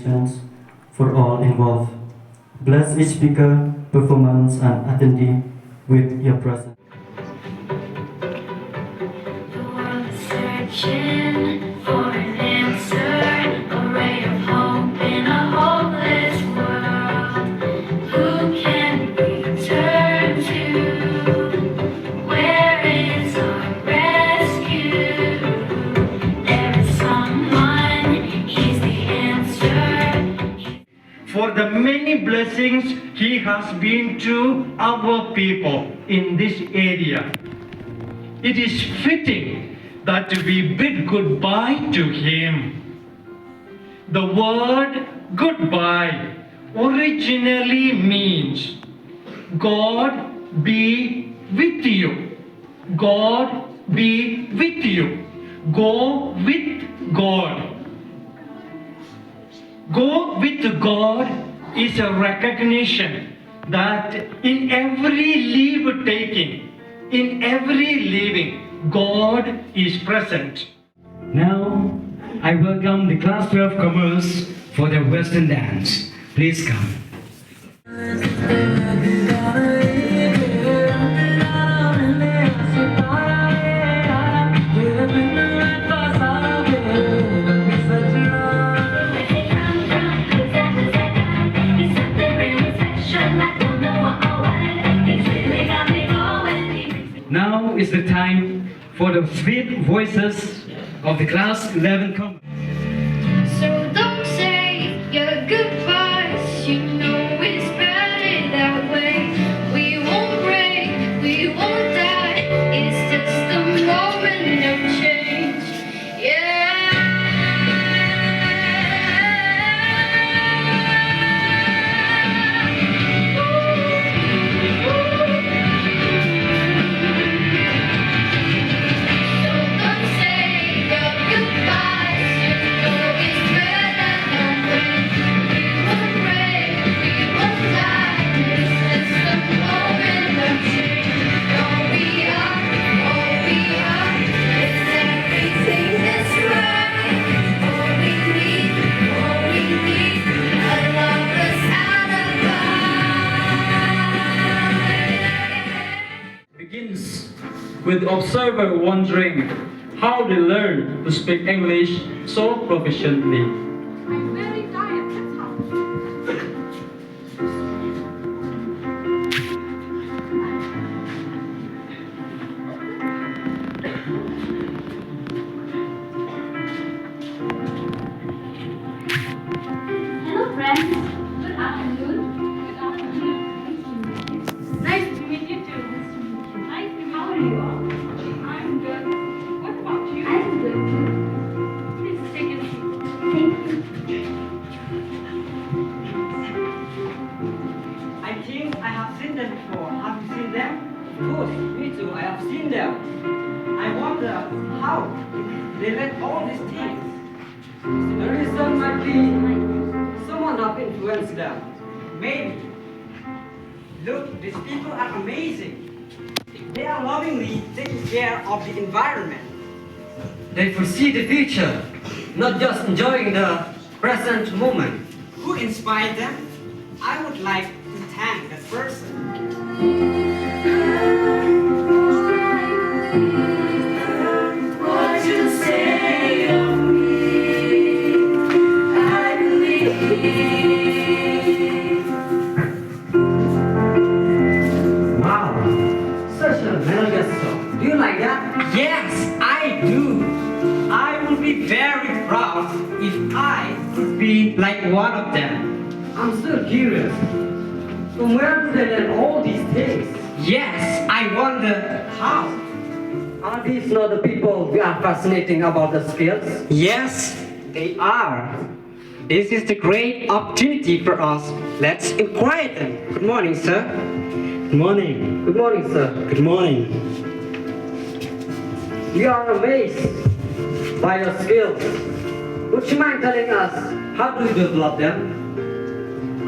congratulations for all involved. Bless each speaker, performance, and attendee with your presence. The world is searching for an answer, a ray of hope in a hopeless world. Who can we turn to? Where is our rescue? There is someone, he's the answer. For the many blessings he has been to our people in this area. It is fitting that we bid goodbye to him. The word goodbye originally means God be with you. God be with you. Go with God. Go with God is a recognition that in every leave taking, in every living, God is present. Now, I welcome the Class 12 Commerce for the Western dance. Please come. Now is the time for the sweet voices of the Class 11 Commerce. So don't say your goodbyes, you know it's better that way. We won't break, we won't die, it's just a moment of change. Yeah. So don't say your goodbyes, you know it's better that way. We won't break, we won't die, it's just a moment of change. All we are, is everything that's right. All we need, a lover's alibi. Begins with the observer wondering how they learn to speak English so proficiently. I'm very tired, that's how. Hello friends. Good afternoon. Good afternoon. Nice to meet you too. Nice to meet you. How are you all? I'm good. What about you? I'm good too. Please take a seat. Thank you. I think I have seen them before. Have you seen them? Of course, me too. I have seen them. I wonder how they let all these things. The reason might be someone have influenced them. Maybe. Look, these people are amazing. They are lovingly taking care of the environment. They foresee the future, not just enjoying the present moment. Who inspired them? I would like to thank that person. What you say of me, I believe. Wow, such a melodious song. Do you like that? Yes, I do. I would be very proud if I could be like one of them. I'm still curious. From where do they learn all these things? Yes, I wonder how. Are these not the people we are fascinating about the skills? Yes, they are. This is the great opportunity for us. Let's inquire them. Good morning, sir. Good morning. Good morning, sir. Good morning. We are amazed by your skills. Would you mind telling us how do you develop them?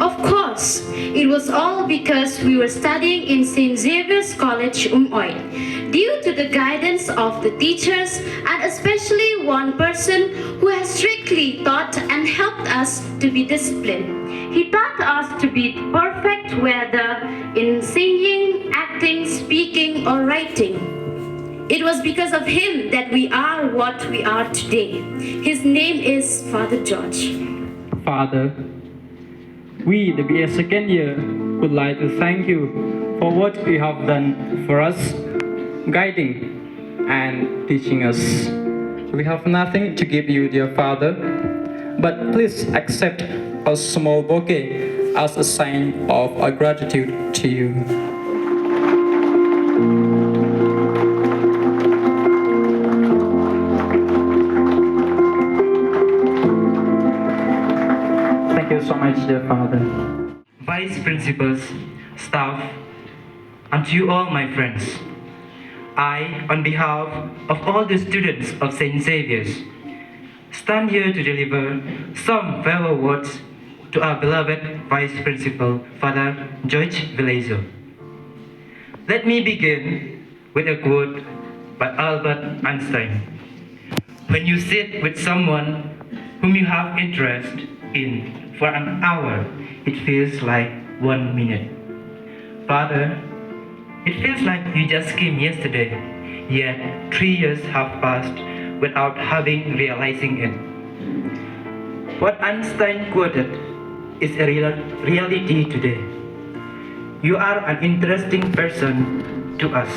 Of course, it was all because we were studying in St. Xavier's College, Umoid. Due to the guidance of the teachers and especially one person who has strictly taught and helped us to be disciplined. He taught us to be perfect whether in singing, acting, speaking or writing. It was because of him that we are what we are today. His name is Father George. Father, we, the BS second year, would like to thank you for what you have done for us, guiding and teaching us. We have nothing to give you, dear Father, but please accept a small bouquet as a sign of our gratitude to you. Thank you so much, dear Father. Vice principals, staff, and to you all my friends. I, on behalf of all the students of St. Xavier's, stand here to deliver some farewell words to our beloved Vice Principal, Father George Vilezo. Let me begin with a quote by Albert Einstein. When you sit with someone whom you have interest in for an hour, it feels like 1 minute. Father, it feels like you just came yesterday, yet 3 years have passed without having realizing it. What Einstein quoted is a reality today. You are an interesting person to us,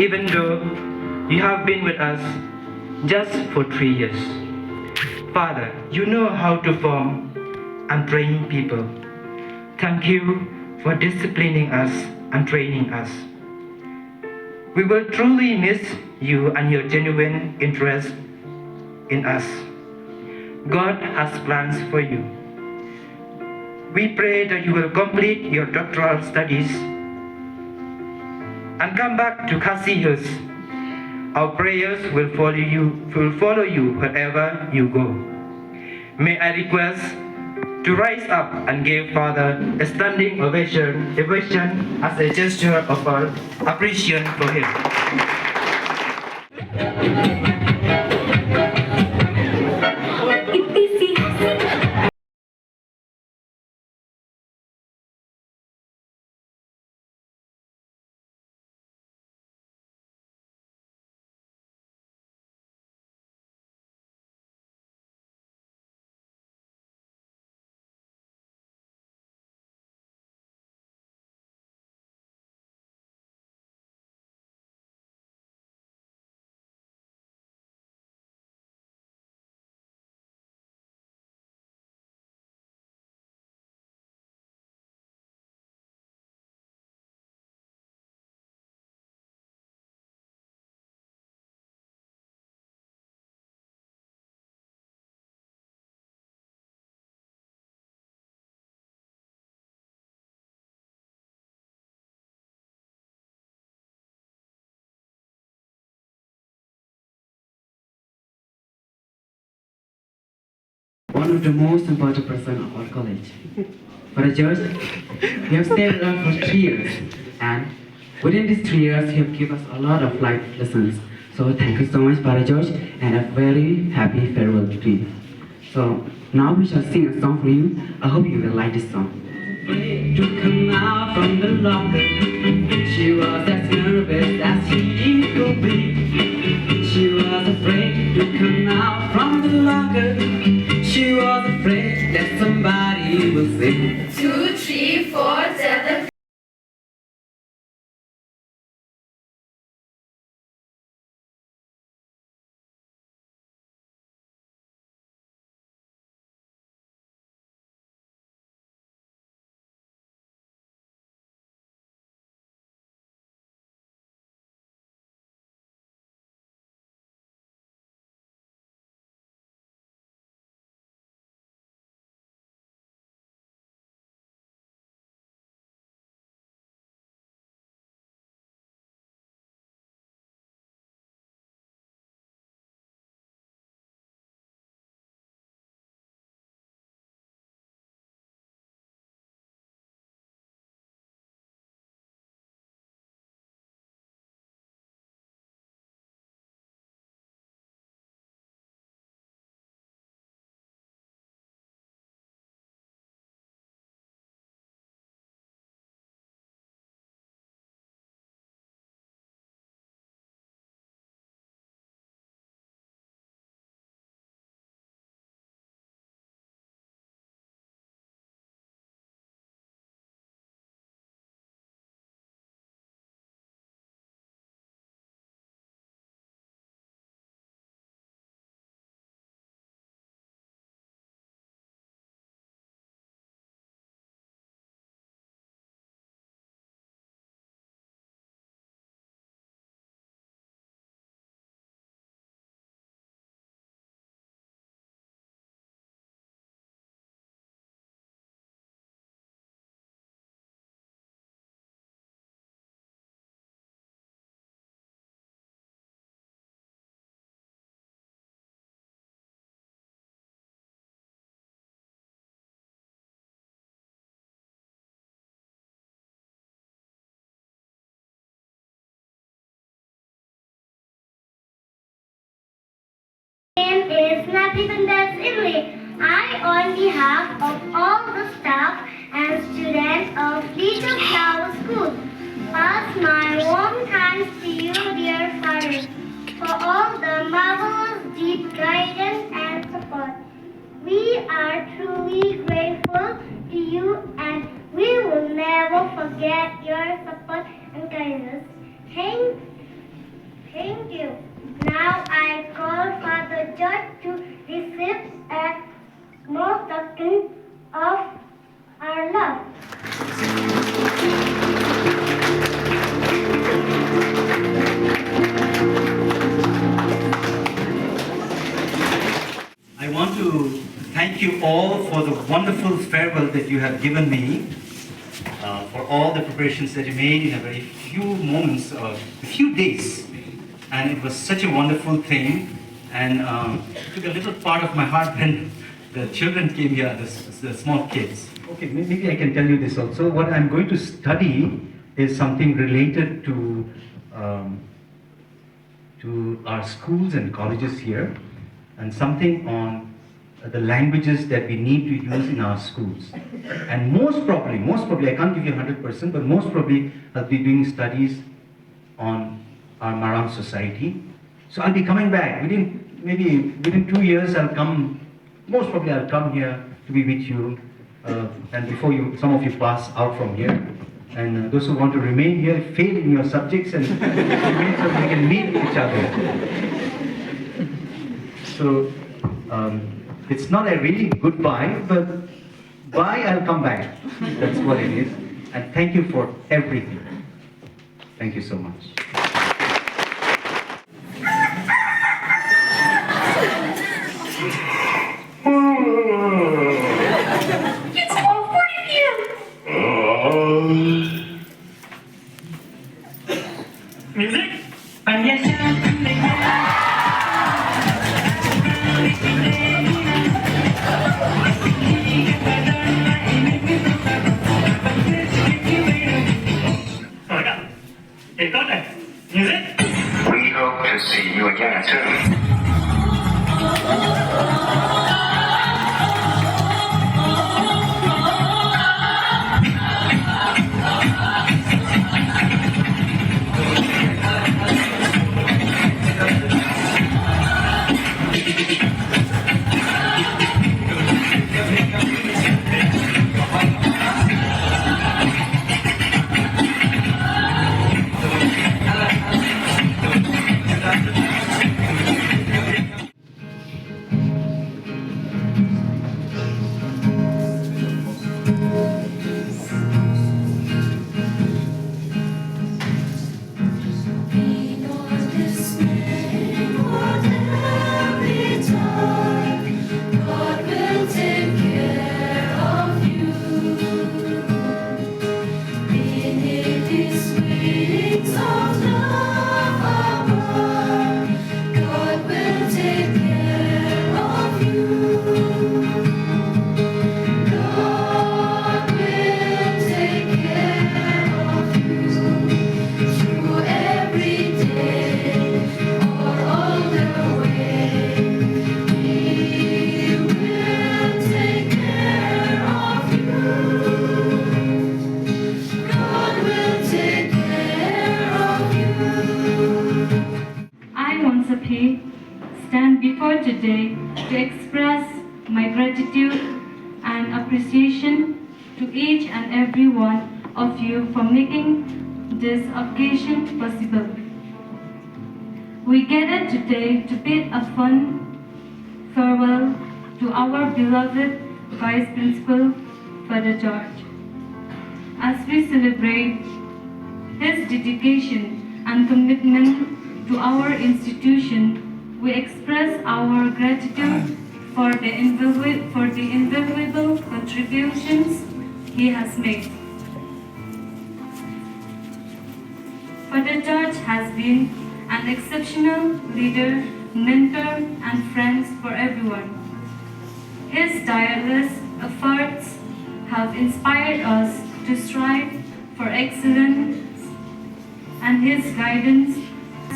even though you have been with us just for 3 years. Father, you know how to form and train people. Thank you for disciplining us and training us. We will truly miss you and your genuine interest in us. God has plans for you. We pray that you will complete your doctoral studies and come back to Khasi Hills. Our prayers will follow you wherever you go. May I request to rise up and give Father a standing ovation as a gesture of our appreciation for him. One of the most important person of our college. Father George, you have stayed around for 3 years, and within these 3 years, you have given us a lot of life lessons. So thank you so much, Father George, and a very happy farewell to you. So now we shall sing a song for you. I hope you will like this song. To come out from the locker, she was as nervous as she could be. She was afraid to come out from the locker. She was afraid that somebody will say 2, 3, 4, 7. Snappy Sandals Italy. I, on behalf of all the staff and students of Little Flower School, pass my warm thanks to you, dear Father, for all the marvelous deep guidance and support. We are truly grateful to you and we will never forget your support and kindness. Thank you. Now I call Father George to receive a small token of our love. I want to thank you all for the wonderful farewell that you have given me, for all the preparations that you made in a very few moments, a few days. And it was such a wonderful thing. And it took a little part of my heart when the children came here, the small kids. Okay, maybe I can tell you this also. What I'm going to study is something related to our schools and colleges here, and something on the languages that we need to use in our schools. And most probably, I can't give you 100%, but most probably I'll be doing studies on our Maran society. So I'll be coming back within 2 years. Most probably I'll come here to be with you, and before some of you pass out from here. And those who want to remain here, fail in your subjects and remain so we can meet each other. So it's not a really goodbye, but bye, I'll come back. That's what it is. And thank you for everything. Thank you so much. It's 4:40 p.m. Music? Music? We hope to see you again soon. stand before today to express my gratitude and appreciation to each and every one of you for making this occasion possible. We gathered today to bid a fond farewell to our beloved Vice Principal, Father George. As we celebrate his dedication and commitment to our institution, we express our gratitude for the invaluable contributions he has made. Father George has been an exceptional leader, mentor, and friend for everyone. His tireless efforts have inspired us to strive for excellence, and his guidance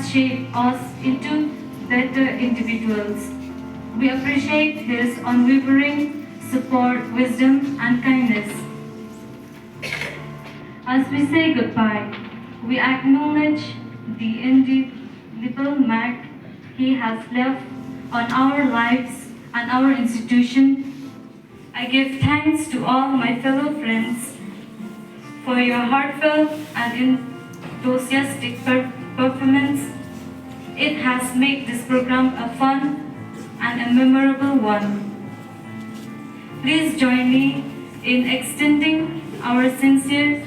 shaped us into better individuals. We appreciate his unwavering support, wisdom, and kindness. As we say goodbye, we acknowledge the indelible mark he has left on our lives and our institution. I give thanks to all my fellow friends for your heartfelt and enthusiastic performance. It has made this program a fun and a memorable one. Please join me in extending our sincere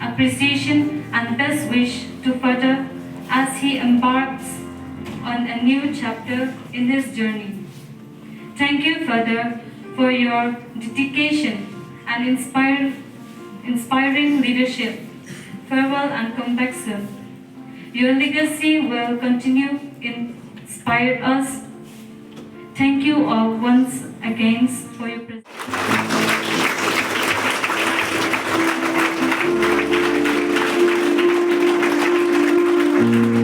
appreciation and best wish to Father as he embarks on a new chapter in his journey. Thank you, Father, for your dedication and inspiring leadership. Farewell and come back soon. Your legacy will continue to inspire us. Thank you all once again for your presence. Thank you.